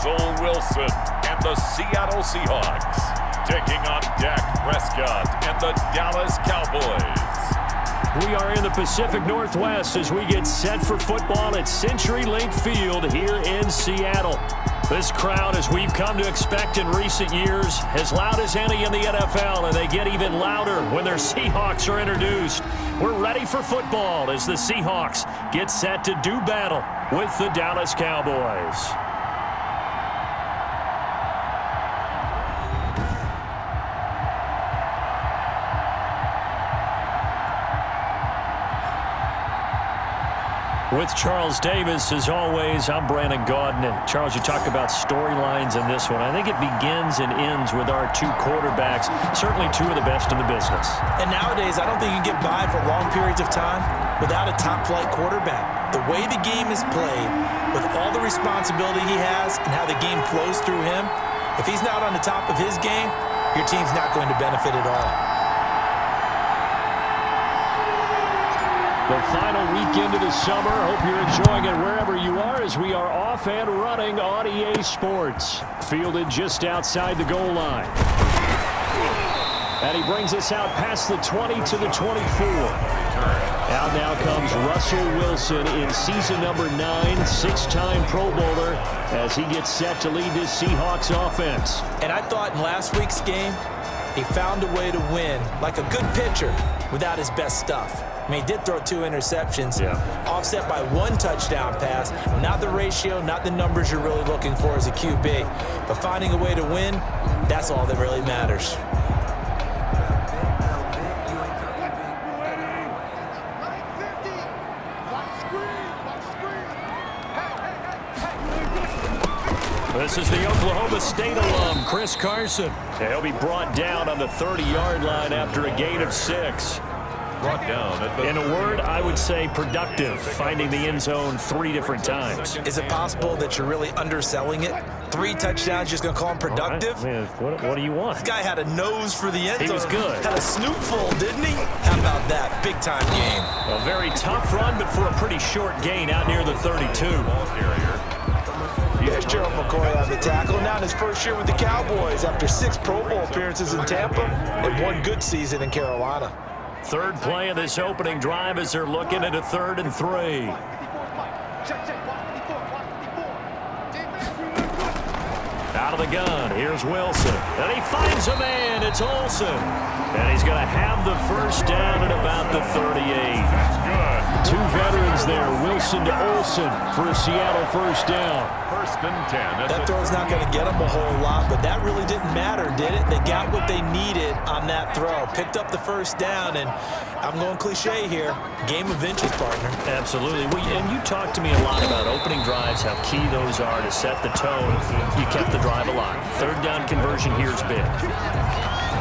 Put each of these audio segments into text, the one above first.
Russell Wilson and the Seattle Seahawks taking on Dak Prescott and the Dallas Cowboys. We are in the Pacific Northwest as we get set for football at CenturyLink Field here in Seattle. This crowd, as we've come to expect in recent years, as loud as any in the NFL, and they get even louder when their Seahawks are introduced. We're ready for football as the Seahawks get set to do battle with the Dallas Cowboys. With Charles Davis, as always, I'm Brandon Gaudin. Charles, you talked about storylines in this one. I think it begins and ends with our two quarterbacks, certainly two of the best in the business. And nowadays, I don't think you can get by for long periods of time without a top-flight quarterback. The way the game is played, with all the responsibility he has and how the game flows through him, if he's not on the top of his game, your team's not going to benefit at all. The final weekend of the summer. Hope you're enjoying it wherever you are as we are off and running on EA Sports. Fielded just outside the goal line. And he brings us out past the 20 to the 24. Out now comes Russell Wilson in season number 9, six-time Pro Bowler, as he gets set to lead this Seahawks offense. And I thought in last week's game, he found a way to win like a good pitcher without his best stuff. I mean, he did throw 2 interceptions, offset by 1 touchdown pass. Not the ratio, not the numbers you're really looking for as a QB. But finding a way to win, that's all that really matters. This is the Oklahoma State alum, Chris Carson. He'll be brought down on the 30-yard line after a gain of 6. Brought down. In a word, I would say productive, finding the end zone 3 different times. Is it possible that you're really underselling it? 3 touchdowns, just going to call him productive? Man, what do you want? This guy had a nose for the end zone. He was good. Had a snootful, didn't he? How about that? Big-time game. A very tough run, but for a pretty short gain out near the 32. There's Gerald McCoy on the tackle. Now in his first year with the Cowboys after 6 Pro Bowl appearances in Tampa and 1 good season in Carolina. Third play of this opening drive as they're looking at a 3rd and 3. Out of the gun, here's Wilson. And he finds a man, it's Olsen. And he's going to have the first down at about the 38. That's good. 2 veterans there, Wilson to Olsen for a Seattle first down. 1st and 10. That throw's not going to get them a whole lot, but that really didn't matter, did it? They got what they needed on that throw. Picked up the first down, and I'm going cliche here. Game of inches, partner. Absolutely. And you talked to me a lot about opening drives, how key those are to set the tone. You kept the drive alive. 3rd down conversion here is big.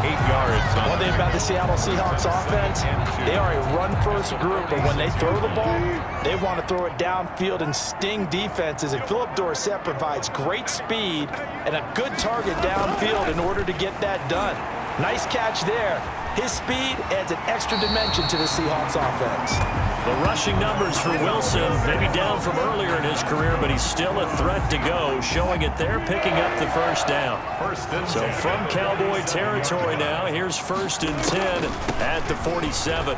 8 yards. One thing about the Seattle Seahawks offense, they are a run-first group, but when they throw the ball, they want to throw it downfield and sting defenses. And Philip Dorsett provides great speed and a good target downfield in order to get that done. Nice catch there. His speed adds an extra dimension to the Seahawks offense. The rushing numbers for Wilson, maybe down from earlier in his career, but he's still a threat to go, showing it there, picking up the first down. So from Cowboy territory now, here's 1st and 10 at the 47.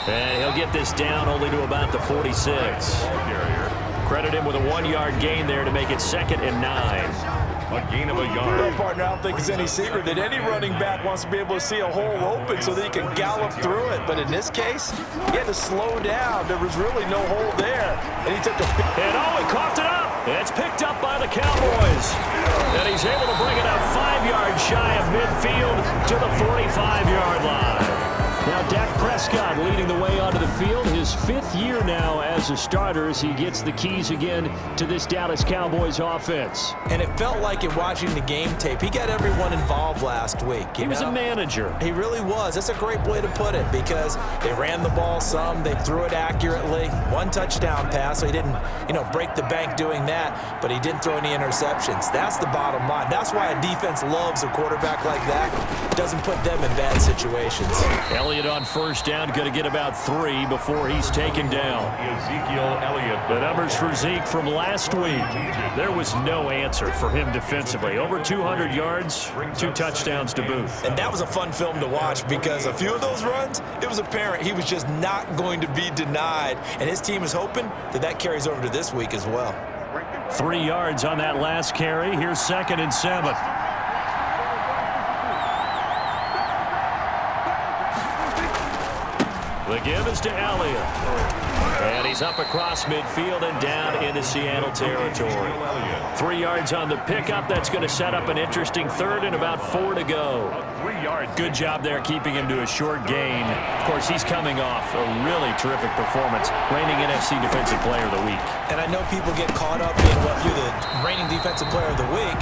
And he'll get this down only to about the 46. Credit him with a 1-yard gain there to make it 2nd and 9. A gain of a yard. Well, partner, I don't think it's any secret that any running back wants to be able to see a hole open so that he can gallop through it. But in this case, he had to slow down. There was really no hole there. And he took a... And he coughed it up. It's picked up by the Cowboys. And he's able to bring it out 5 yards shy of midfield to the 45-yard line. Now Dak Prescott leading the way onto the field. His 5th year now as a starter as he gets the keys again to this Dallas Cowboys offense. And it felt like in watching the game tape, he got everyone involved last week. He was a manager. He really was. That's a great way to put it because they ran the ball some. They threw it accurately. 1 touchdown pass, so he didn't, break the bank doing that, but he didn't throw any interceptions. That's the bottom line. That's why a defense loves a quarterback like that. Doesn't put them in bad situations. Elliott on first down, going to get about 3 before he he's taken down. Ezekiel Elliott. The numbers for Zeke from last week. There was no answer for him defensively. Over 200 yards, 2 touchdowns to boot. And that was a fun film to watch because a few of those runs, it was apparent he was just not going to be denied. And his team is hoping that that carries over to this week as well. 3 yards on that last carry. Here's 2nd and 7. The give is to Elliott. And he's up across midfield and down into Seattle territory. 3 yards on the pickup. That's going to set up an interesting 3rd and about 4 to go. Good job there keeping him to a short gain. Of course, he's coming off a really terrific performance, reigning NFC Defensive Player of the Week. And I know people get caught up in, well, you're the reigning Defensive Player of the Week.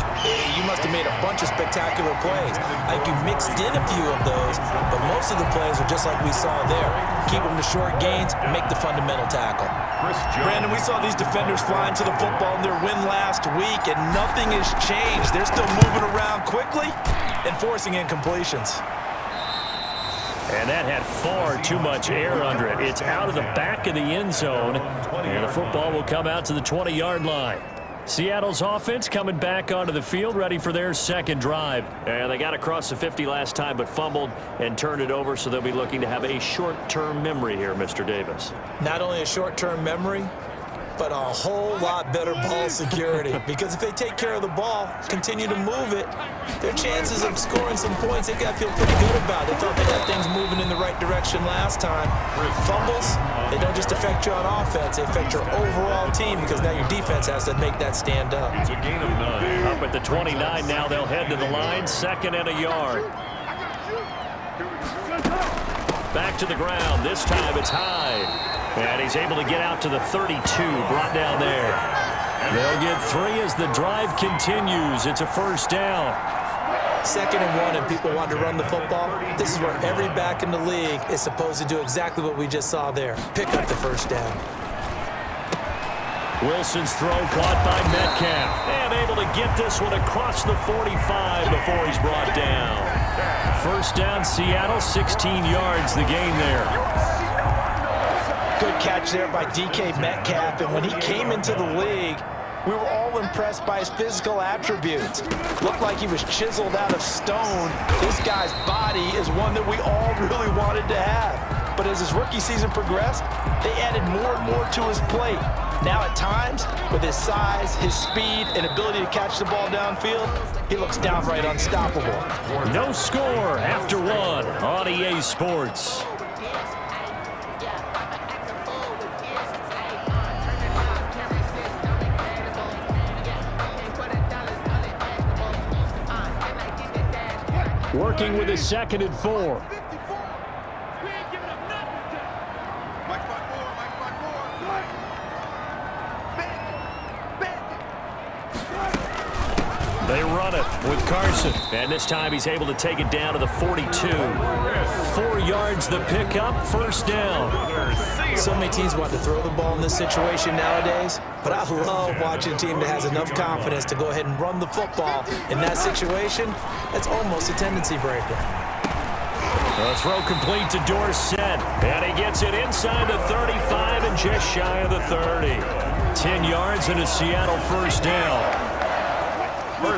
You must have made a bunch of spectacular plays. I think you mixed in a few of those, but most of the plays are just like we saw there. Keep them to short gains, make the fundamental tackle. Brandon, we saw these defenders flying to the football in their win last week, and nothing has changed. They're still moving around quickly and forcing incompletions. And that had far too much air under it. It's out of the back of the end zone, and the football will come out to the 20-yard line. Seattle's offense coming back onto the field, ready for their 2nd drive. And they got across the 50 last time, but fumbled and turned it over, so they'll be looking to have a short-term memory here, Mr. Davis. Not only a short-term memory, but a whole lot better ball security. Because if they take care of the ball, continue to move it, their chances of scoring some points, they got to feel pretty good about. They thought they got things moving in the right direction last time. Fumbles, they don't just affect you on offense, they affect your overall team because now your defense has to make that stand up. It's a gain of 9. Up at the 29 now, they'll head to the line, 2nd and a yard. Back to the ground. This time it's high. And he's able to get out to the 32, brought down there. They'll get 3 as the drive continues. It's a 1st down. 2nd and 1, and people want to run the football. This is where every back in the league is supposed to do exactly what we just saw there. Pick up the 1st down. Wilson's throw caught by Metcalf. And able to get this one across the 45 before he's brought down. 1st down, Seattle, 16 yards the gain there. Good catch there by DK Metcalf, and when he came into the league, we were all impressed by his physical attributes. Looked like he was chiseled out of stone. This guy's body is one that we all really wanted to have. But as his rookie season progressed, they added more and more to his plate. Now at times, with his size, his speed, and ability to catch the ball downfield, he looks downright unstoppable. No score after 1 on EA Sports. Working with his 2nd and 4. They run it with Carson. And this time he's able to take it down to the 42. 4 yards the pickup, 1st down. So many teams want to throw the ball in this situation nowadays, but I love watching a team that has enough confidence to go ahead and run the football in that situation. That's almost a tendency breaker. The throw complete to Dorsett, and he gets it inside the 35 and just shy of the 30. 10 yards and a Seattle 1st down.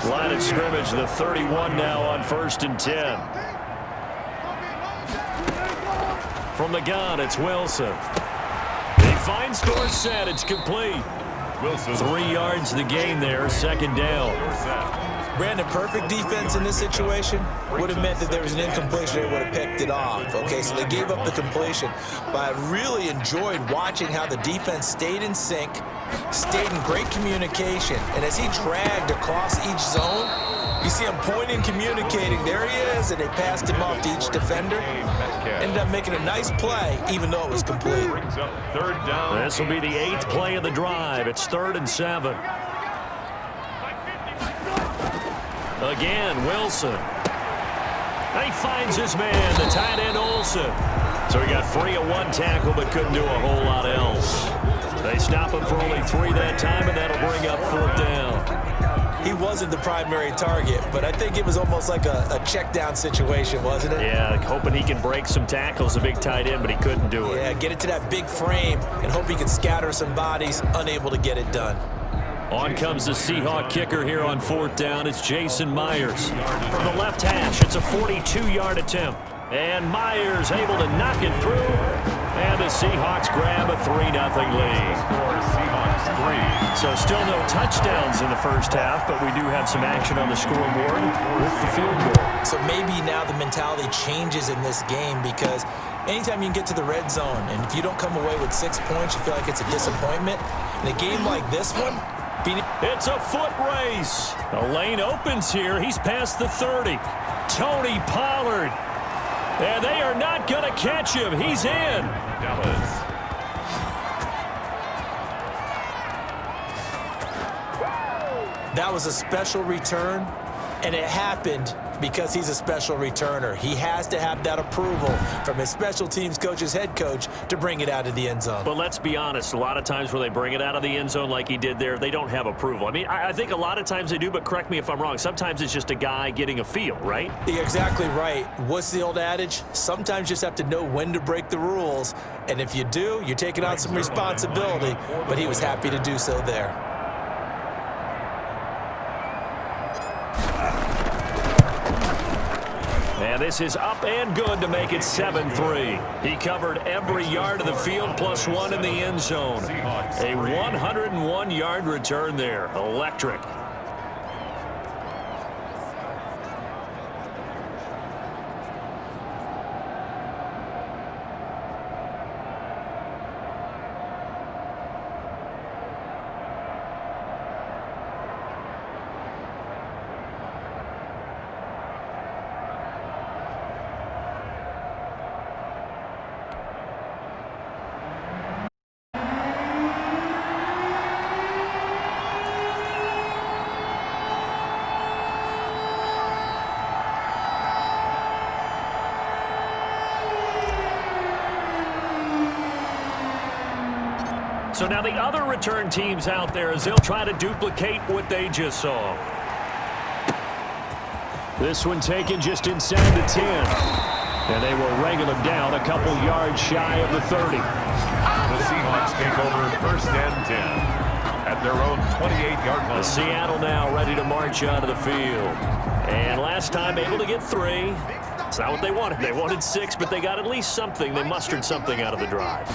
Line of scrimmage, the 31 now on 1st and 10. From the gun, it's Wilson. He finds Dorsett. It's complete. Wilson. 3 yards the gain there, 2nd down. Brandon, perfect defense in this situation would have meant that there was an incompletion. They would have picked it off. Okay, so they gave up the completion. But I really enjoyed watching how the defense stayed in sync, stayed in great communication. And as he dragged across each zone, you see him pointing, communicating. There he is, and they passed him off to each defender. Ended up making a nice play, even though it was complete. This will be the 8th play of the drive. It's 3rd and 7. Again, Wilson. He finds his man, the tight end Olsen. So he got free of 1 tackle, but couldn't do a whole lot else. They stop him for only 3 that time, and that'll bring up 4th down. He wasn't the primary target, but I think it was almost like a check down situation, wasn't it? Yeah, hoping he can break some tackles, a big tight end, but he couldn't do it. Yeah, get it to that big frame and hope he can scatter some bodies, unable to get it done. On comes the Seahawk kicker here on 4th down. It's Jason Myers. From the left hash, it's a 42-yard attempt. And Myers able to knock it through. And the Seahawks grab a 3-0 lead. So still no touchdowns in the first half, but we do have some action on the scoreboard with the field goal. So maybe now the mentality changes in this game because anytime you can get to the red zone, and if you don't come away with 6 points, you feel like it's a disappointment. In a game like this one, it's a foot race. The lane opens here. He's past the 30. Tony Pollard. And they are not going to catch him. He's in. Dallas. That was a special return, and it happened because he's a special returner. He has to have that approval from his special teams coach's head coach to bring it out of the end zone. But let's be honest, a lot of times when they bring it out of the end zone like he did there, they don't have approval. I mean, I think a lot of times they do, but correct me if I'm wrong. Sometimes it's just a guy getting a feel, right? You're exactly right. What's the old adage? Sometimes you just have to know when to break the rules, and if you do, you're taking on some responsibility, but he was happy to do so there. And this is up and good to make it 7-3. He covered every yard of the field +1 in the end zone. A 101-yard return there. Electric. So now the other return teams out there as they'll try to duplicate what they just saw. This one taken just inside the 10. And they will wrangle him down a couple yards shy of the 30. The Seahawks take over 1st and 10 at their own 28-yard line. Seattle now ready to march out of the field. And last time able to get 3. It's not what they wanted. They wanted 6, but they got at least something. They mustered something out of the drive.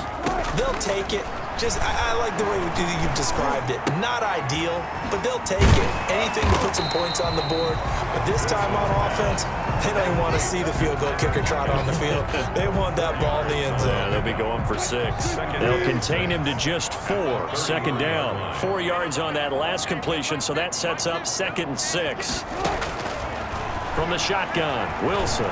They'll take it. I like the way you've described it. Not ideal, but they'll take it. Anything to put some points on the board. But this time on offense, they don't even want to see the field goal kicker trot on the field. They want that ball in the end zone. Yeah, they'll be going for 6. They'll contain him to just 4. 2nd down. 4 yards on that last completion, so that sets up 2nd and 6. From the shotgun, Wilson.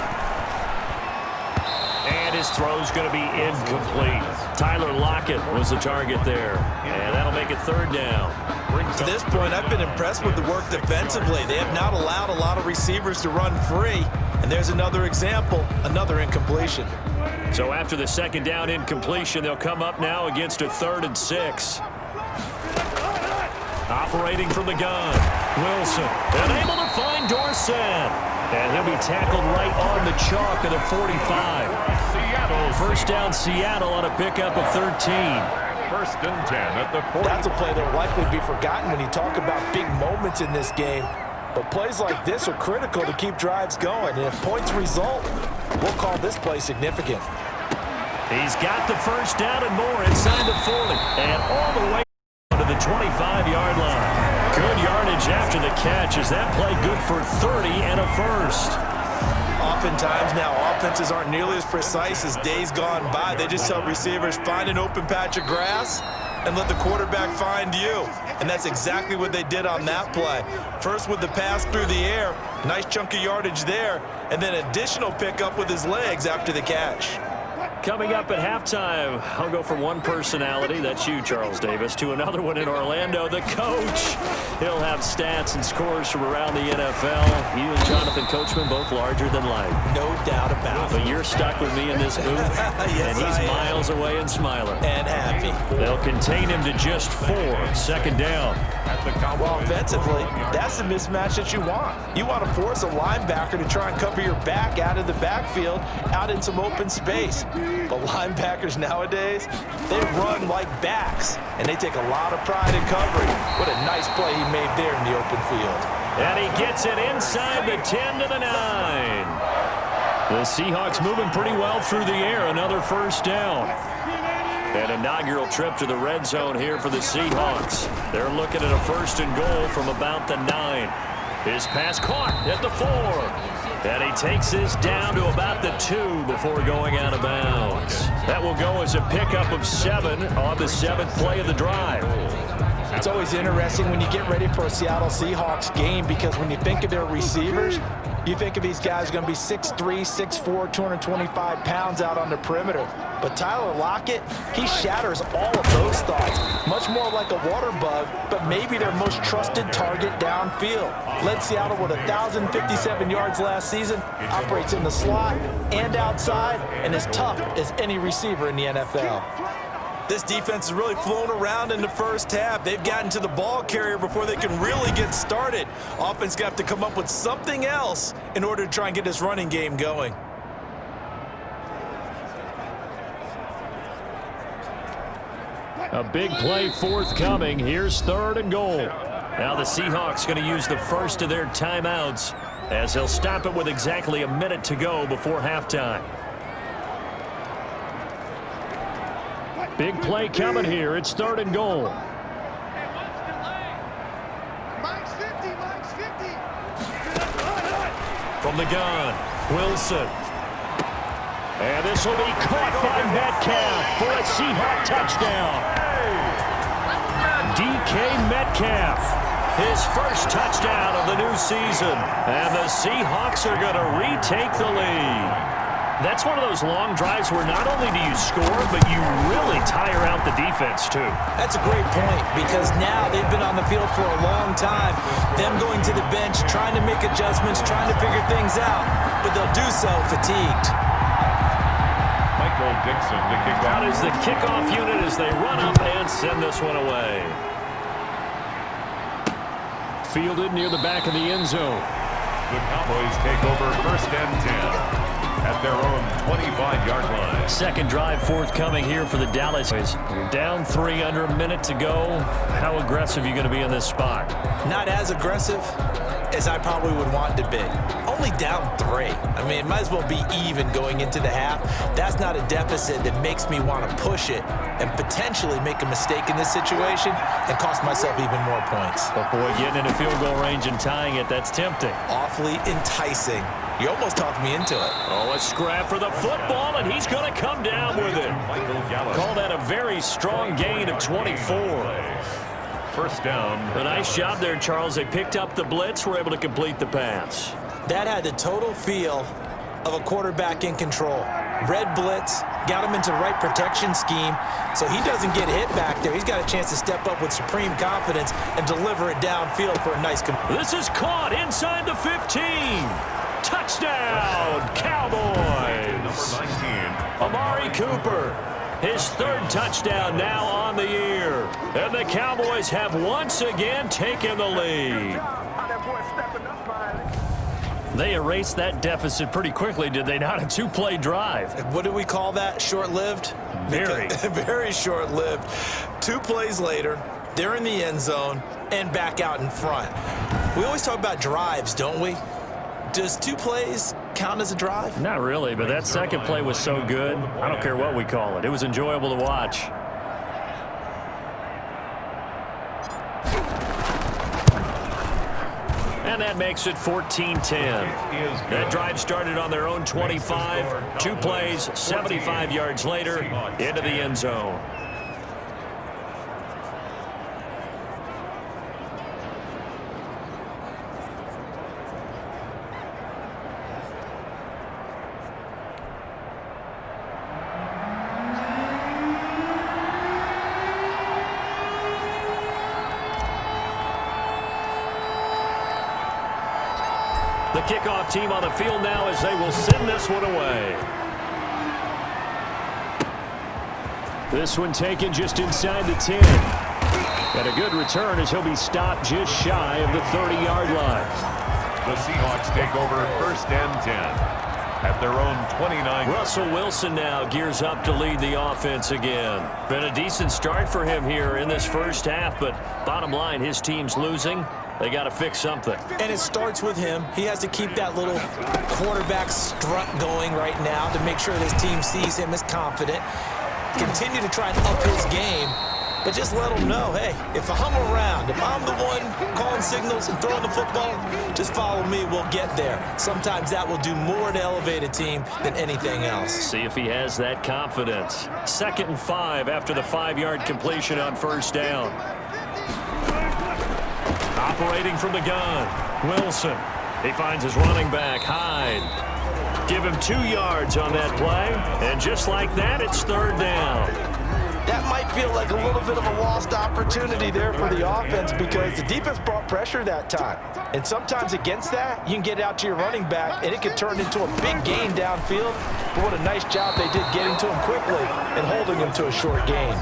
And his throw's going to be incomplete. Tyler Lockett was the target there. And that'll make it 3rd down. To this point, I've been impressed with the work defensively. They have not allowed a lot of receivers to run free. And there's another example, another incompletion. So after the 2nd down incompletion, they'll come up now against a 3rd and 6. Operating from the gun, Wilson. And able to find Dorsett. And he'll be tackled right on the chalk of the 45. Seattle. 1st down Seattle on a pickup of 13. 1st and 10 at the 40. That's a play that will likely be forgotten when you talk about big moments in this game. But plays like this are critical to keep drives going. And if points result, we'll call this play significant. He's got the 1st down and more inside the 40. And all the way to the 25-yard line. Good yardage after the catch. Is that play good for 30 and a 1st? Oftentimes now, offenses aren't nearly as precise as days gone by. They just tell receivers, find an open patch of grass and let the quarterback find you. And that's exactly what they did on that play. First with the pass through the air, nice chunk of yardage there, and then additional pickup with his legs after the catch. Coming up at halftime, I'll go from one personality, that's you, Charles Davis, to another one in Orlando, the coach. He'll have stats and scores from around the NFL. You and Jonathan Coachman both larger than life. No doubt about it. But you're stuck with me in this booth, yes, and he's miles away and smiling. And happy. They'll contain him to just 4. Second down. Well, offensively, that's the mismatch that you want. You want to force a linebacker to try and cover your back out of the backfield, out in some open space. But linebackers nowadays, they run like backs, and they take a lot of pride in covering. What a nice play he made there in the open field. And he gets it inside the 10 to the 9. The Seahawks moving pretty well through the air. Another first down. An inaugural trip to the red zone here for the Seahawks. They're looking at a first and goal from about the 9. His pass caught at the 4. And he takes this down to about the 2 before going out of bounds. That will go as a pickup of 7 on the 7th play of the drive. It's always interesting when you get ready for a Seattle Seahawks game because when you think of their receivers, you think of these guys going to be 6'3", 6'4", 225 pounds out on the perimeter. But Tyler Lockett, he shatters all of those thoughts. Much more like a water bug, but maybe their most trusted target downfield. Led Seattle with 1,057 yards last season, operates in the slot and outside, and is tough as any receiver in the NFL. This defense has really flown around in the first half. They've gotten to the ball carrier before they can really get started. Offense got to come up with something else in order to try and get this running game going. A big play forthcoming. Here's 3rd and goal. Now the Seahawks going to use the first of their timeouts as they'll stop it with exactly a minute to go before halftime. Big play coming here. It's 3rd and goal. From the gun, Wilson. And this will be caught by Metcalf for a Seahawk touchdown. DK Metcalf, his first touchdown of the new season. And the Seahawks are going to retake the lead. That's one of those long drives where not only do you score, but you really tire out the defense, too. That's a great point because now they've been on the field for a long time. Them going to the bench, trying to make adjustments, trying to figure things out, but they'll do so fatigued. Michael Dixon, the kickoff. Out is the kickoff unit as they run up and send this one away. Fielded near the back of the end zone. The Cowboys take over 1st and 10. At their own 25-yard line. Second drive forthcoming here for the Dallas. You're down 3 under a minute to go. How aggressive are you going to be in this spot? Not as aggressive as I probably would want to be. Only down 3. I mean, it might as well be even going into the half. That's not a deficit that makes me want to push it and potentially make a mistake in this situation and cost myself even more points. But boy, getting into field goal range and tying it, that's tempting. Awfully enticing. You almost talked me into it. Oh, a scrap for the football, and he's going to come down with it. Call that a very strong gain of 24. 1st down. A nice job there, Charles. They picked up the blitz, were able to complete the pass. That had the total feel of a quarterback in control. Red blitz, got him into the right protection scheme, so he doesn't get hit back there. He's got a chance to step up with supreme confidence and deliver it downfield for a nice This is caught inside the 15. Touchdown, Cowboys. Number 19. Amari Cooper, his 3rd touchdown now on the year. And the Cowboys have once again taken the lead. They erased that deficit pretty quickly, did they not? A 2-play drive. What do we call that? Short-lived? Very. Very short-lived. 2 plays later, they're in the end zone and back out in front. We always talk about drives, don't we? Does 2 plays count as a drive? Not really, but that second play was so good. I don't care what we call it. It was enjoyable to watch. And that makes it 14-10. That drive started on their own 25. 2 plays, 75 yards later, into the end zone. The kickoff team on the field now as they will send this one away. This one taken just inside the 10. And a good return as he'll be stopped just shy of the 30-yard line. The Seahawks take over 1st and 10 at their own 29. Russell Wilson now gears up to lead the offense again. Been a decent start for him here in this first half, but bottom line, his team's losing. They got to fix something. And it starts with him. He has to keep that little quarterback strut going right now to make sure that his team sees him as confident. Continue to try and up his game, but just let him know, hey, if I'm around, if I'm the one calling signals and throwing the football, just follow me, we'll get there. Sometimes that will do more to elevate a team than anything else. See if he has that confidence. 2nd and 5 after the 5-yard completion on 1st down. Operating from the gun, Wilson. He finds his running back, Hyde. Give him 2 yards on that play, and just like that, it's 3rd down. That might feel like a little bit of a lost opportunity there for the offense because the defense brought pressure that time. And sometimes against that, you can get out to your running back, and it could turn into a big gain downfield. But what a nice job they did getting to him quickly and holding him to a short gain.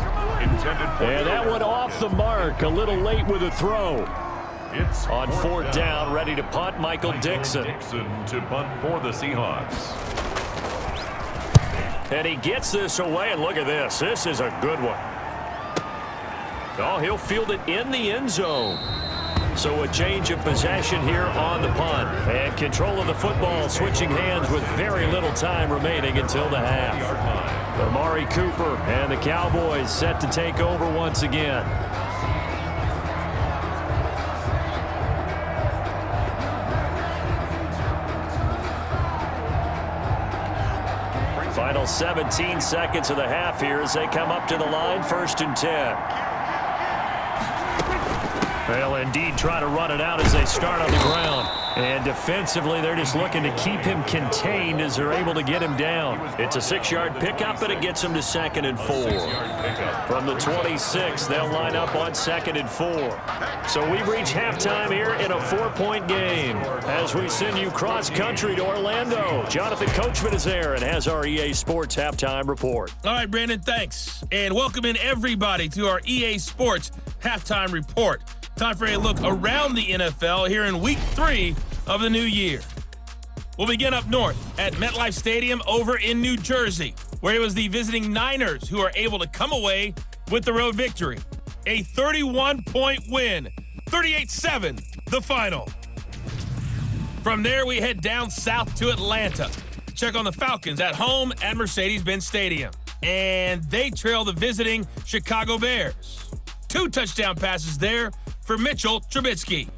And that one off the mark, a little late with a throw. It's on 4th down, ready to punt, Michael Dixon. Dixon to punt for the Seahawks. And he gets this away, and look at this. This is a good one. Oh, he'll field it in the end zone. So a change of possession here on the punt. And control of the football switching hands with very little time remaining until the half. Amari Cooper and the Cowboys set to take over once again. Final 17 seconds of the half here as they come up to the line, 1st and 10. They'll indeed try to run it out as they start on the ground. And defensively, they're just looking to keep him contained as they're able to get him down. It's a 6-yard pickup, and it gets him to 2nd and 4. From the 26, they'll line up on 2nd and 4. So we've reached halftime here in a 4-point game. As we send you cross-country to Orlando, Jonathan Coachman is there and has our EA Sports Halftime Report. All right, Brandon, thanks. And welcome in everybody to our EA Sports Halftime Report. Time for a look around the NFL here in Week 3 of the new year. We'll begin up north at MetLife Stadium over in New Jersey, where it was the visiting Niners who are able to come away with the road victory. A 31-point win, 38-7, the final. From there, we head down south to Atlanta. Check on the Falcons at home at Mercedes-Benz Stadium. And they trail the visiting Chicago Bears. 2 touchdown passes there for Mitchell Trubisky.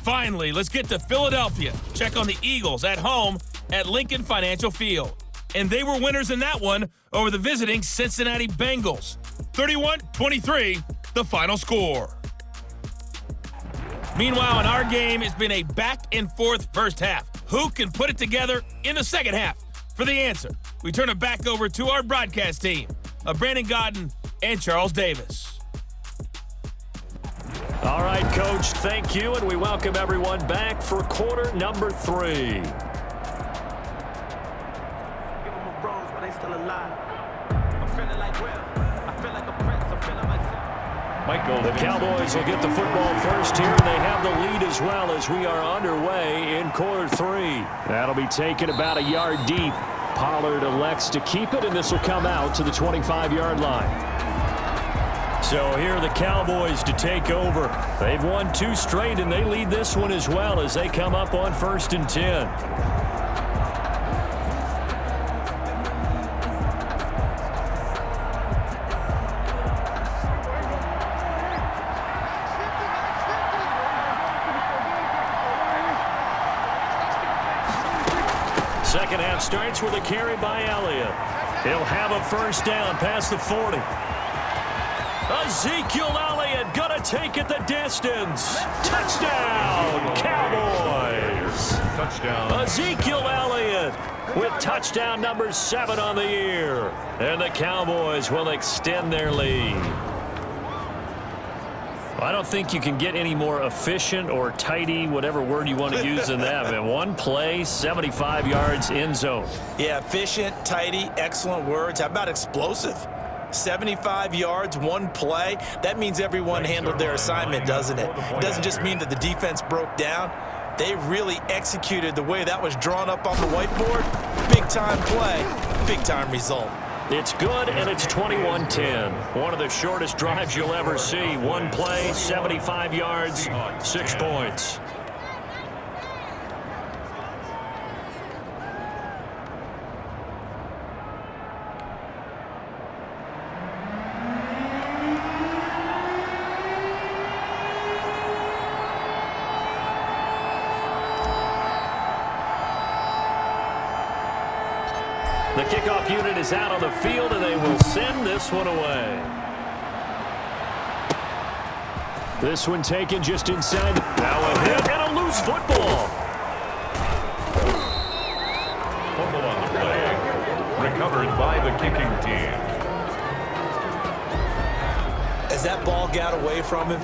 Finally, let's get to Philadelphia. Check on the Eagles at home at Lincoln Financial Field. And they were winners in that one over the visiting Cincinnati Bengals. 31-23, the final score. Meanwhile, in our game, it's been a back-and-forth first half. Who can put it together in the second half? For the answer, we turn it back over to our broadcast team of Brandon Godden and Charles Davis. All right, Coach, thank you, and we welcome everyone back for quarter number 3. Give them a bronze, but they still alive. I'm feeling like I feel like a prince. I'm feeling myself. Michael, the Cowboys will get the football first here, and they have the lead as well as we are underway in quarter 3. That'll be taken about a yard deep. Pollard elects to keep it, and this will come out to the 25-yard line. So here are the Cowboys to take over. They've won 2 straight, and they lead this one as well as they come up on 1st and 10. Second half starts with a carry by Elliott. He'll have a first down past the 40. Ezekiel Elliott gonna take it the distance. Touchdown, Cowboys. Touchdown. Ezekiel Elliott with touchdown number 7 on the year. And the Cowboys will extend their lead. I don't think you can get any more efficient or tidy, whatever word you want to use in that. Man, one play, 75 yards in zone. Yeah, efficient, tidy, excellent words. How about explosive? 75 yards, one play. That means everyone handled their assignment, doesn't it? It doesn't just mean that the defense broke down. They really executed the way that was drawn up on the whiteboard. Big-time play, big-time result. It's good, and it's 21-10. One of the shortest drives you'll ever see. One play, 75 yards, 6 points. The kickoff unit is out on the field, and they will send this one away. This one taken just inside. Now a hit and a loose football. Fumble on the play. Recovered by the kicking team. As that ball got away from him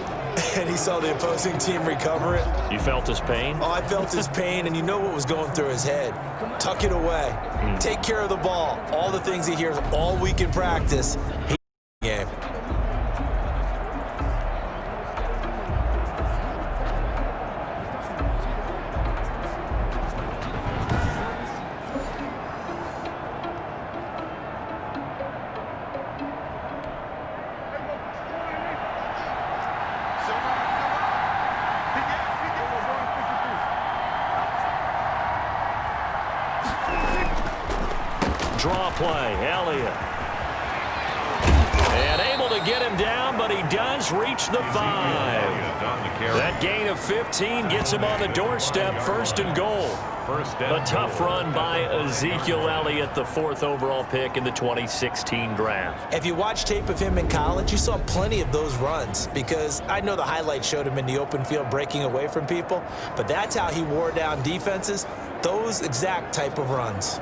and he saw the opposing team recover it. You felt his pain? Oh, I felt his pain, and you know what was going through his head. Tuck it away. Take care of the ball. All the things he hears all week in practice. Game. Draw play, Elliott. And able to get him down, but he does reach the 5. That gain of 15 gets him on the doorstep, 1st and goal. A tough run by Ezekiel Elliott, the 4th overall pick in the 2016 draft. If you watch tape of him in college, you saw plenty of those runs, because I know the highlights showed him in the open field breaking away from people, but that's how he wore down defenses, those exact type of runs.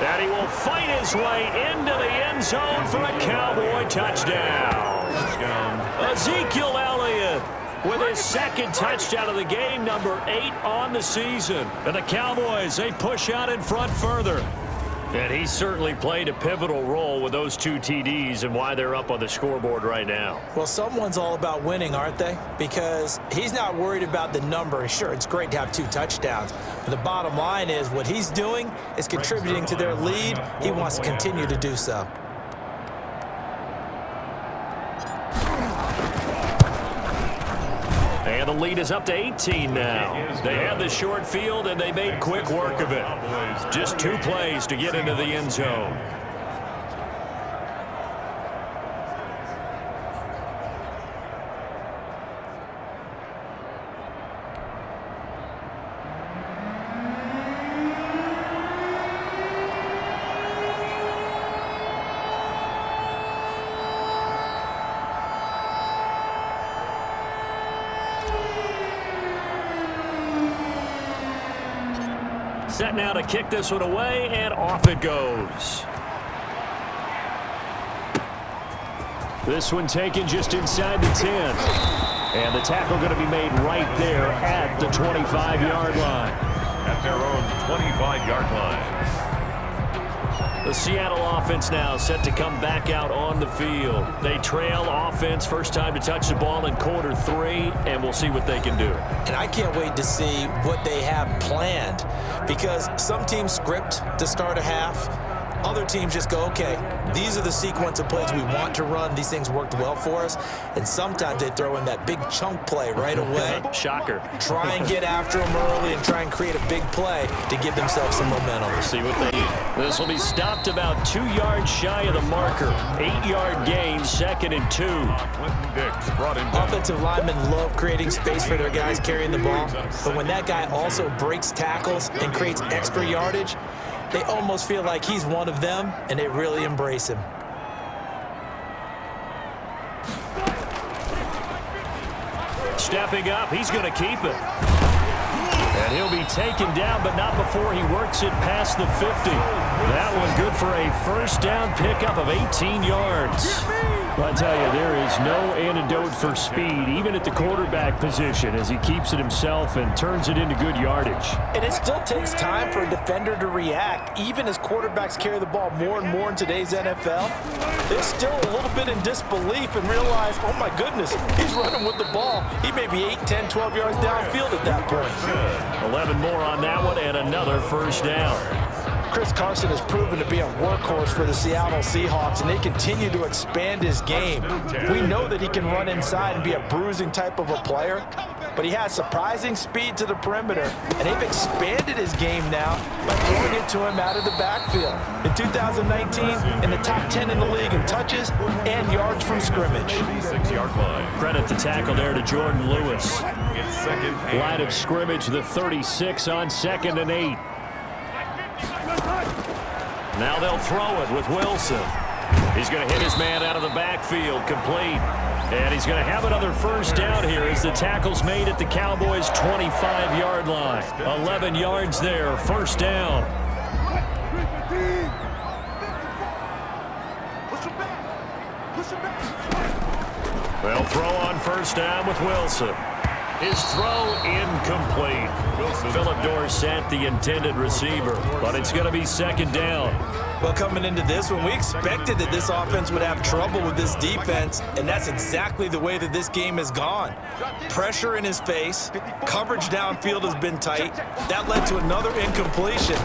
And he will fight his way into the end zone for a Cowboy touchdown. Ezekiel Elliott with his 2nd touchdown of the game, number 8 on the season. And the Cowboys, they push out in front further. And he certainly played a pivotal role with those 2 TDs and why they're up on the scoreboard right now. Well, someone's all about winning, aren't they? Because he's not worried about the number. Sure, it's great to have 2 touchdowns. But the bottom line is what he's doing is contributing to their lead. He wants to continue to do so. And the lead is up to 18 now. They had the short field, and they made quick work of it. Just 2 plays to get into the end zone. Set now to kick this one away, and off it goes. This one taken just inside the 10. And the tackle going to be made right there at the 25-yard line. At their own 25-yard line. The Seattle offense now set to come back out on the field. They trail offense, first time to touch the ball in quarter 3, and we'll see what they can do. And I can't wait to see what they have planned, because some teams script to start a half. Other teams just go, okay, these are the sequence of plays we want to run. These things worked well for us. And sometimes they throw in that big chunk play right away. Shocker. Try and get after them early and try and create a big play to give themselves some momentum. We'll see what they do. This will be stopped about 2 yards shy of the marker. 8-yard gain, 2nd and 2. Offensive linemen love creating space for their guys carrying the ball. But when that guy also breaks tackles and creates extra yardage, they almost feel like he's one of them, and they really embrace him. Stepping up, he's going to keep it. And he'll be taken down, but not before he works it past the 50. That one good for a first down pickup of 18 yards. I tell you, there is no antidote for speed, even at the quarterback position, as he keeps it himself and turns it into good yardage. And it still takes time for a defender to react. Even as quarterbacks carry the ball more and more in today's NFL, they're still a little bit in disbelief and realize, oh my goodness, he's running with the ball. He may be 8, 10, 12 yards downfield at that point. 11 more on that one and another first down. Chris Carson has proven to be a workhorse for the Seattle Seahawks, and they continue to expand his game. We know that he can run inside and be a bruising type of a player, but he has surprising speed to the perimeter, and they've expanded his game now by throwing it to him out of the backfield. In 2019, in the top 10 in the league in touches and yards from scrimmage. 36-yard line. Credit the tackle there to Jordan Lewis. Line of scrimmage, the 36 on 2nd and 8. Now they'll throw it with Wilson. He's going to hit his man out of the backfield, complete. And he's going to have another first down here as the tackle's made at the Cowboys' 25-yard line. 11 yards there, first down. They'll throw on first down with Wilson. His throw incomplete. Philip Dorsett, the intended receiver, but it's going to be second down. Well, coming into this one, we expected that this offense would have trouble with this defense, and that's exactly the way that this game has gone. Pressure in his face, coverage downfield has been tight. That led to another incompletion.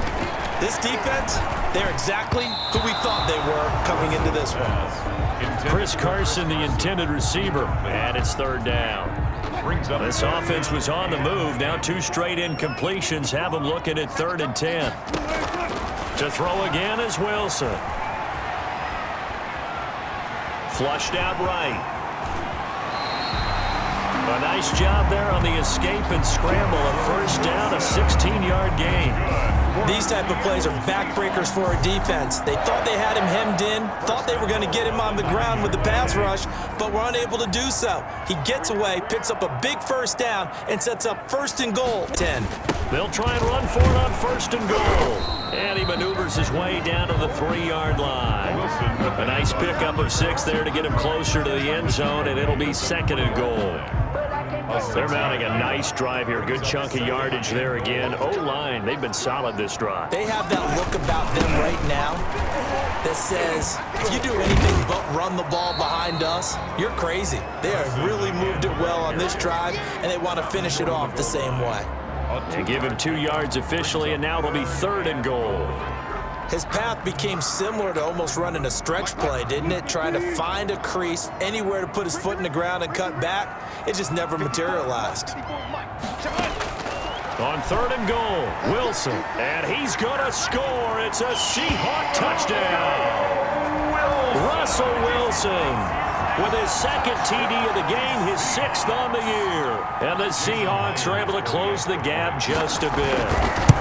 This defense, they're exactly who we thought they were coming into this one. Chris Carson, the intended receiver, and it's third down. This offense was on the move. Now 2 straight incompletions have them looking at 3rd and 10. To throw again is Wilson. Flushed out right. A nice job there on the escape and scramble. A first down, a 16-yard gain. These type of plays are backbreakers for a defense. They thought they had him hemmed in, thought they were going to get him on the ground with the pass rush, but were unable to do so. He gets away, picks up a big first down, and sets up 1st and goal. 10. They'll try and run for it on 1st and goal. And he maneuvers his way down to the 3-yard line. A nice pickup of 6 there to get him closer to the end zone, and it'll be 2nd and goal. They're mounting a nice drive here. Good chunk of yardage there again. O-line, they've been solid this drive. They have that look about them right now that says, if you do anything but run the ball behind us, you're crazy. They have really moved it well on this drive, and they want to finish it off the same way. To give him 2 yards officially, and now it'll be 3rd and goal. His path became similar to almost running a stretch play, didn't it? Trying to find a crease, anywhere to put his foot in the ground and cut back. It just never materialized. On 3rd and goal, Wilson, and he's going to score. It's a Seahawk touchdown. Russell Wilson with his 2nd TD of the game, his 6th on the year. And the Seahawks are able to close the gap just a bit.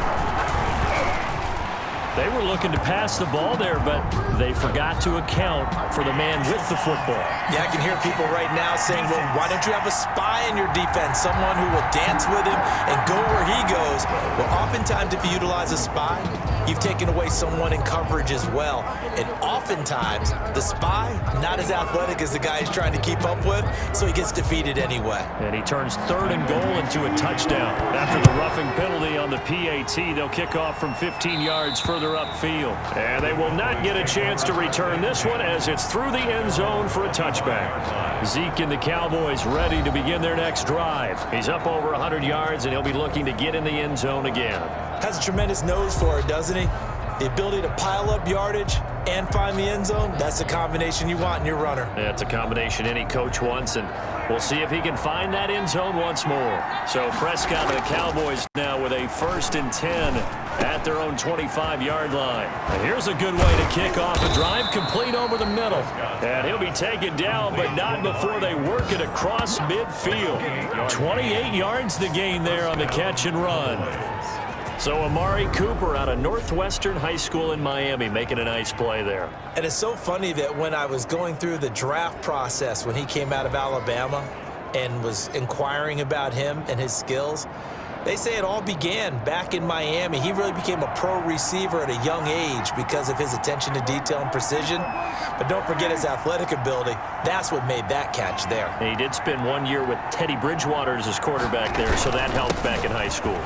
They were looking to pass the ball there, but they forgot to account for the man with the football. Yeah, I can hear people right now saying, well, why don't you have a spy in your defense, someone who will dance with him and go where he goes? Well, oftentimes if you utilize a spy, you've taken away someone in coverage as well. And oftentimes, the spy, not as athletic as the guy he's trying to keep up with, so he gets defeated anyway. And he turns 3rd and goal into a touchdown. After the roughing penalty on the PAT, they'll kick off from 15 yards further upfield. And they will not get a chance to return this one as it's through the end zone for a touchback. Zeke and the Cowboys ready to begin their next drive. He's up over 100 yards, and he'll be looking to get in the end zone again. Has a tremendous nose for it, doesn't he? The ability to pile up yardage and find the end zone, that's the combination you want in your runner. That's a combination any coach wants, and we'll see if he can find that end zone once more. So Prescott and the Cowboys now with a 1st and 10 at their own 25-yard line. And here's a good way to kick off a drive, complete over the middle. And he'll be taken down, but not before they work it across midfield. 28 yards the gain there on the catch and run. So Amari Cooper out of Northwestern High School in Miami making a nice play there. And it's so funny that when I was going through the draft process when he came out of Alabama, and was inquiring about him and his skills. They say it all began back in Miami. He really became a pro receiver at a young age because of his attention to detail and precision. But don't forget his athletic ability. That's what made that catch there. And he did spend 1 year with Teddy Bridgewater as his quarterback there, so that helped back in high school.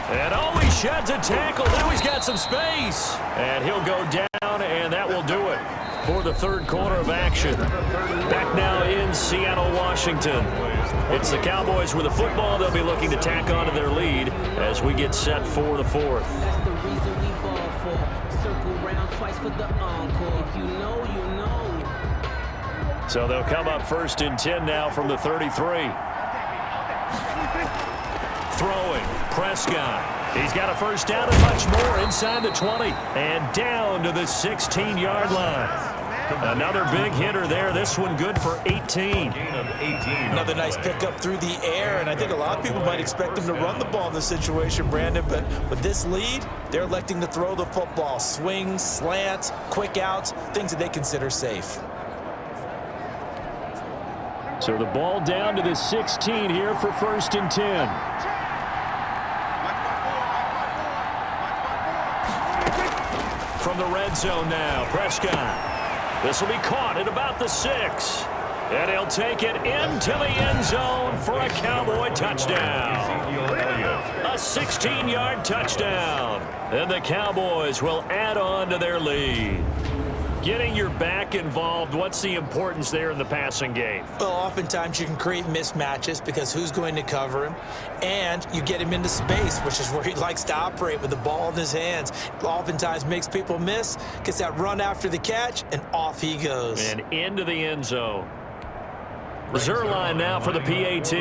And he sheds a tackle. Now he's got some space. And he'll go down, and that will do it for the third quarter of action. Back now in Seattle, Washington. It's the Cowboys with the football. They'll be looking to tack onto their lead as we get set for the fourth. That's the reason we ball for. Circle round twice for the encore. If you know, you know. So they'll come up 1st and 10 now from the 33. Throwing, Prescott. He's got a first down and much more inside the 20. And down to the 16-yard line. Another big hitter there. This one good for 18. Another nice pickup through the air, and I think a lot of people might expect him to run the ball in this situation, Brandon, but with this lead, they're electing to throw the football. Swings, slants, quick outs, things that they consider safe. So the ball down to the 16 here for 1st and 10. From the red zone now, Prescott. This will be caught at about the 6. And he'll take it into the end zone for a Cowboy touchdown. A 16-yard touchdown. And the Cowboys will add on to their lead. Getting your back involved, what's the importance there in the passing game? Well, oftentimes you can create mismatches because who's going to cover him? And you get him into space, which is where he likes to operate with the ball in his hands. Oftentimes makes people miss, gets that run after the catch, and off he goes. And into the end zone. Zerline now for the PAT.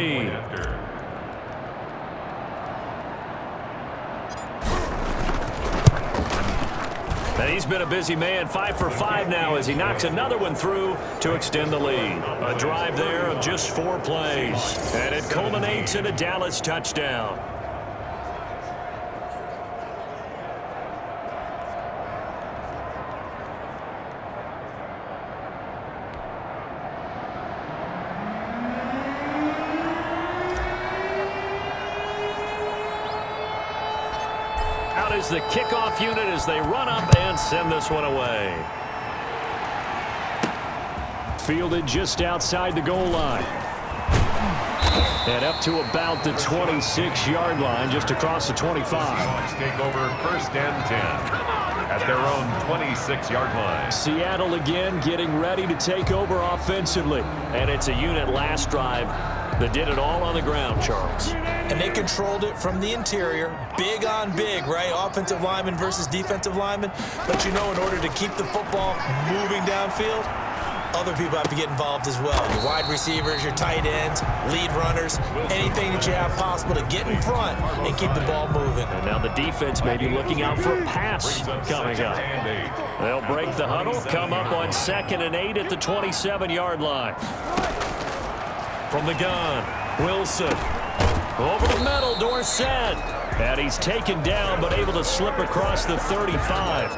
And he's been a busy man, 5 for 5 now as he knocks another one through to extend the lead. A drive there of just 4 plays. And it culminates in a Dallas touchdown. Is the kickoff unit as they run up and send this one away. Fielded just outside the goal line. And up to about the 26-yard line, just across the 25. Seahawks take over 1st and 10 at their own 26-yard line. Seattle again getting ready to take over offensively. And it's a unit last drive that did it all on the ground, Charles. And they controlled it from the interior, big on big, right? Offensive lineman versus defensive lineman. But you know, in order to keep the football moving downfield, other people have to get involved as well. Your wide receivers, your tight ends, lead runners, anything that you have possible to get in front and keep the ball moving. And now the defense may be looking out for a pass coming up. They'll break the huddle, come up on 2nd and 8 at the 27-yard line. From the gun, Wilson. Over the middle, Dorsett. And he's taken down, but able to slip across the 35.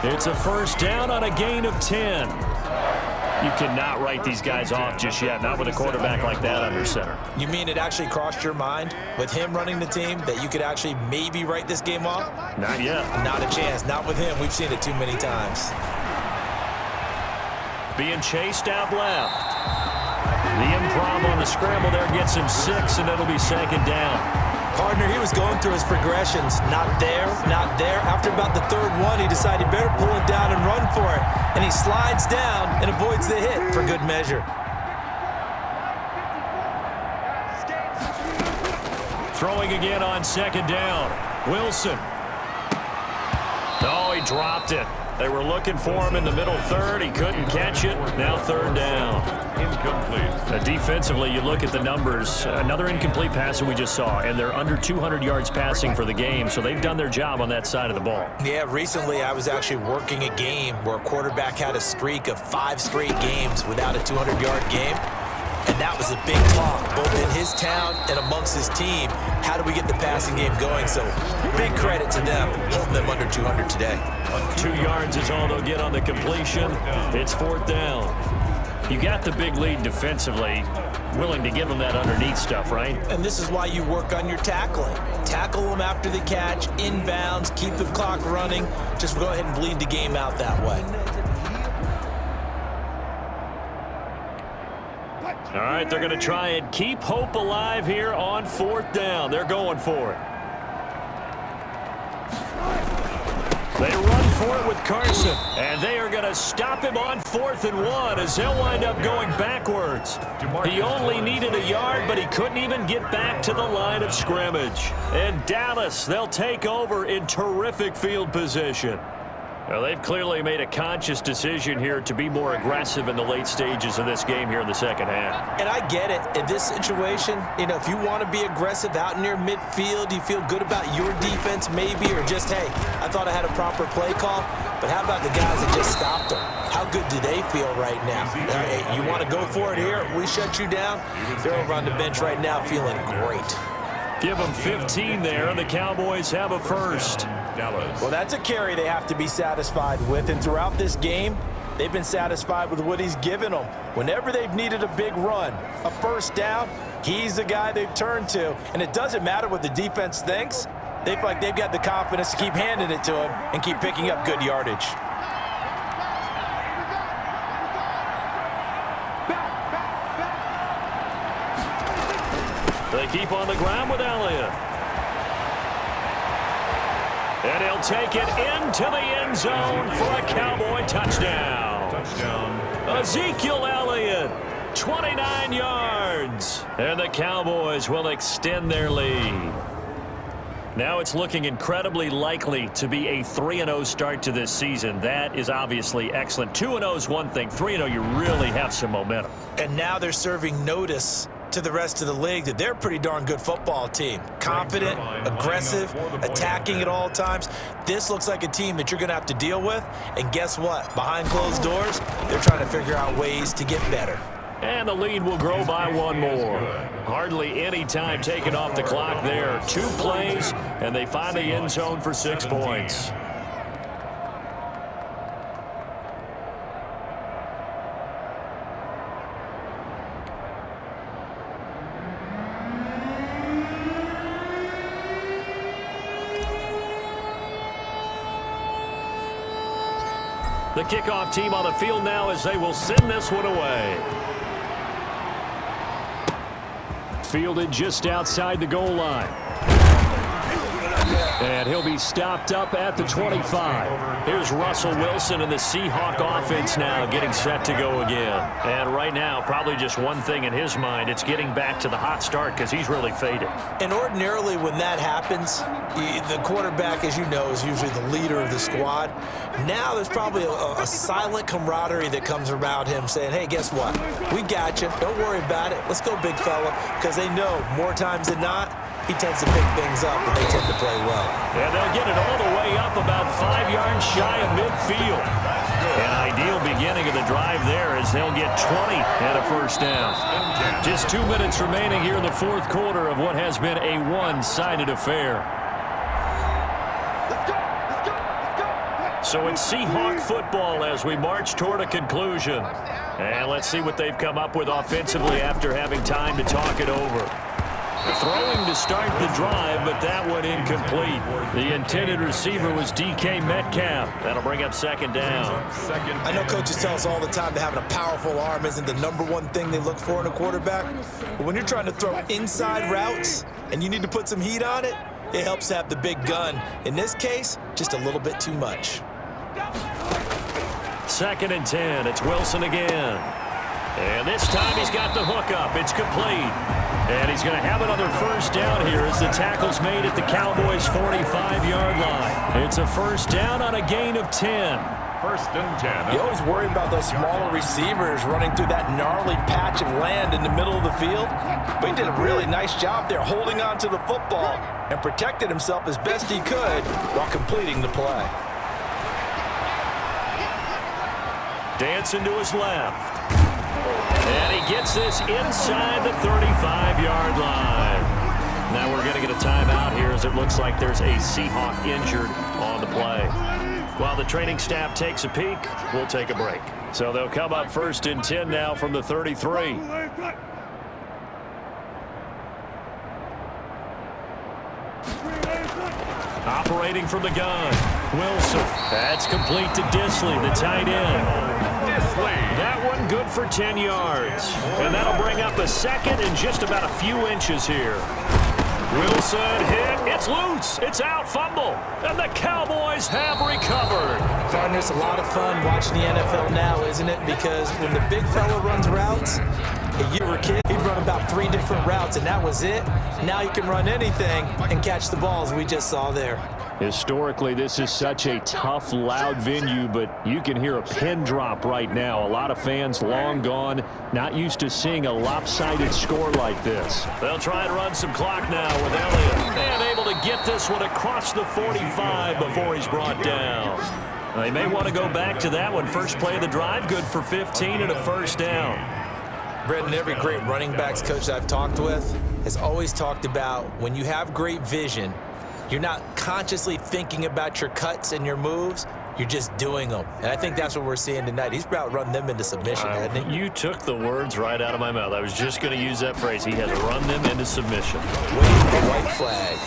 It's a first down on a gain of 10. You cannot write these guys off just yet, not with a quarterback like that under center. You mean it actually crossed your mind with him running the team that you could actually maybe write this game off? Not yet. Not a chance. Not with him. We've seen it too many times. Being chased out left. The improv on the scramble there gets him 6, and it'll be 2nd down. Partner, he was going through his progressions. Not there, not there. After about the 3rd one, he decided he better pull it down and run for it. And he slides down and avoids the hit for good measure. Throwing again on 2nd down. Wilson. Oh, he dropped it. They were looking for him in the middle 3rd. He couldn't catch it. Now 3rd down. Incomplete. Defensively, you look at the numbers. Another incomplete pass that we just saw, and they're under 200 yards passing for the game, so they've done their job on that side of the ball. Yeah, recently I was actually working a game where a quarterback had a streak of 5 straight games without a 200-yard game. And that was a big talk, both in his town and amongst his team. How do we get the passing game going? So big credit to them, holding them under 200 today. 2 yards is all they'll get on the completion. It's 4th down. You got the big lead defensively, willing to give them that underneath stuff, right? And this is why you work on your tackling. Tackle them after the catch, inbounds, keep the clock running. Just go ahead and bleed the game out that way. All right, they're going to try and keep hope alive here on 4th down. They're going for it. They run for it with Carson, and they are going to stop him on 4th and 1 as he'll wind up going backwards. He only needed a yard, but he couldn't even get back to the line of scrimmage. And Dallas, they'll take over in terrific field position. Well, they've clearly made a conscious decision here to be more aggressive in the late stages of this game here in the second half. And I get it. In this situation, if you want to be aggressive out near midfield, you feel good about your defense maybe, or just, hey, I thought I had a proper play call. But how about the guys that just stopped them? How good do they feel right now? Hey, you want to go for it here? We shut you down. They're over on the bench right now feeling great. Give them 15 there, and the Cowboys have a first. Well, that's a carry they have to be satisfied with, and throughout this game, they've been satisfied with what he's given them. Whenever they've needed a big run, a first down, he's the guy they've turned to, and it doesn't matter what the defense thinks. They feel like they've got the confidence to keep handing it to him and keep picking up good yardage. They keep on the ground with Elliott. And he'll take it into the end zone for a Cowboy touchdown. Ezekiel Elliott, 29 yards. And the Cowboys will extend their lead. Now it's looking incredibly likely to be a 3-0 start to this season. That is obviously excellent. 2-0 is one thing. 3-0, you really have some momentum. And now they're serving notice to the rest of the league that they're a pretty darn good football team. Confident, aggressive, attacking at all times. This looks like a team that you're going to have to deal with. And guess what? Behind closed doors, they're trying to figure out ways to get better. And the lead will grow by one more. Hardly any time taken off the clock there. 2 plays, and they find the end zone for 6 points. The kickoff team on the field now as they will send this one away. Fielded just outside the goal line. And he'll be stopped up at the 25. Here's Russell Wilson and the Seahawk offense now getting set to go again. And right now, probably just one thing in his mind. It's getting back to the hot start because he's really faded. And ordinarily when that happens, the quarterback, as you know, is usually the leader of the squad. Now there's probably a silent camaraderie that comes around him saying, hey, guess what? We got you. Don't worry about it. Let's go, big fella. Because they know more times than not, he tends to pick things up, and they tend to play well. And they'll get it all the way up about 5 yards shy of midfield. An ideal beginning of the drive there as they'll get 20 and a first down. Just 2 minutes remaining here in the 4th quarter of what has been a one-sided affair. So it's Seahawk football as we march toward a conclusion. And let's see what they've come up with offensively after having time to talk it over. Throwing to start the drive, but that one incomplete. The intended receiver was DK Metcalf. That'll bring up 2nd down. I know coaches tell us all the time that having a powerful arm isn't the #1 thing they look for in a quarterback. But when you're trying to throw inside routes and you need to put some heat on it, it helps to have the big gun. In this case, just a little bit too much. 2nd and 10. It's Wilson again. And this time he's got the hook up. It's complete. And he's going to have another first down here as the tackle's made at the Cowboys' 45-yard line. It's a first down on a gain of 10. 1st and 10. You always worry about those smaller receivers running through that gnarly patch of land in the middle of the field. But he did a really nice job there holding on to the football and protected himself as best he could while completing the play. Dancing to his left. And he gets this inside the 35-yard line. Now we're going to get a timeout here as it looks like there's a Seahawk injured on the play. While the training staff takes a peek, we'll take a break. So they'll come up 1st and 10 now from the 33. Operating from the gun, Wilson. That's complete to Disley, the tight end. That one good for 10 yards. And that'll bring up a 2nd and just about a few inches here. Wilson hit. It's loose. It's out. Fumble. And the Cowboys have recovered. Partner, it's a lot of fun watching the NFL now, isn't it? Because when the big fella runs routes, if you were a kid, he'd run about 3 different routes, and that was it. Now you can run anything and catch the balls we just saw there. Historically, this is such a tough, loud venue, but you can hear a pin drop right now. A lot of fans long gone, not used to seeing a lopsided score like this. They'll try and run some clock now with Elliott. And able to get this one across the 45 before he's brought down. They may want to go back to that one. First play of the drive, good for 15 and a 1st down. Brendan, every great running backs coach that I've talked with has always talked about when you have great vision, you're not consciously thinking about your cuts and your moves. You're just doing them. And I think that's what we're seeing tonight. He's about run them into submission, hasn't he? You took the words right out of my mouth. I was just going to use that phrase. He has run them into submission. Wave the white flag.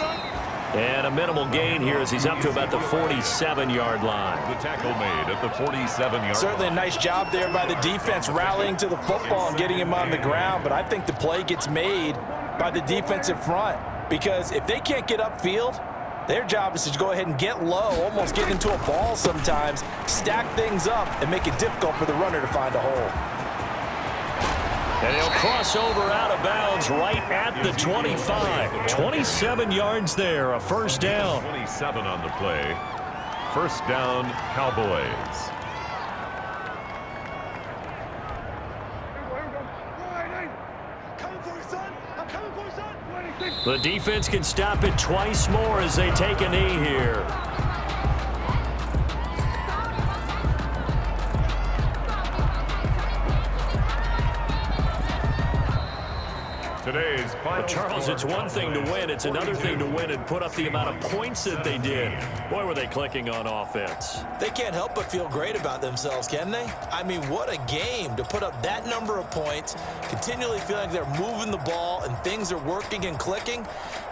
And a minimal gain here as he's up to about the 47-yard line. The tackle made at the 47-yard Certainly a nice job there by the defense rallying to the football and getting him on the ground. But I think the play gets made by the defensive front. Because if they can't get upfield, their job is to go ahead and get low, almost get into a ball sometimes, stack things up, and make it difficult for the runner to find a hole. And he'll cross over out of bounds right at the 25. 27 yards there, a 1st down. 27 on the play. 1st down, Cowboys. The defense can stop it twice more as they take a knee here. Today's final Charles, it's one thing to win. It's another thing to win and put up the amount of points that they did. Boy, were they clicking on offense. They can't help but feel great about themselves, can they? I mean, what a game to put up that number of points, continually feeling like they're moving the ball and things are working and clicking.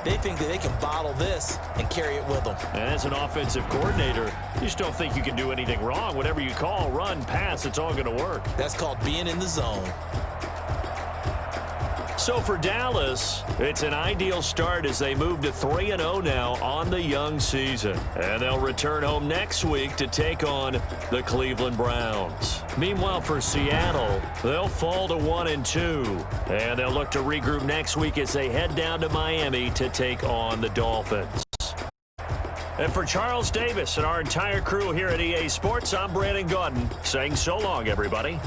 They think that they can bottle this and carry it with them. And as an offensive coordinator, you just don't think you can do anything wrong. Whatever you call, run, pass, it's all going to work. That's called being in the zone. So for Dallas, it's an ideal start as they move to 3-0 now on the young season. And they'll return home next week to take on the Cleveland Browns. Meanwhile, for Seattle, they'll fall to 1-2. And they'll look to regroup next week as they head down to Miami to take on the Dolphins. And for Charles Davis and our entire crew here at EA Sports, I'm Brandon Gaudin saying so long, everybody.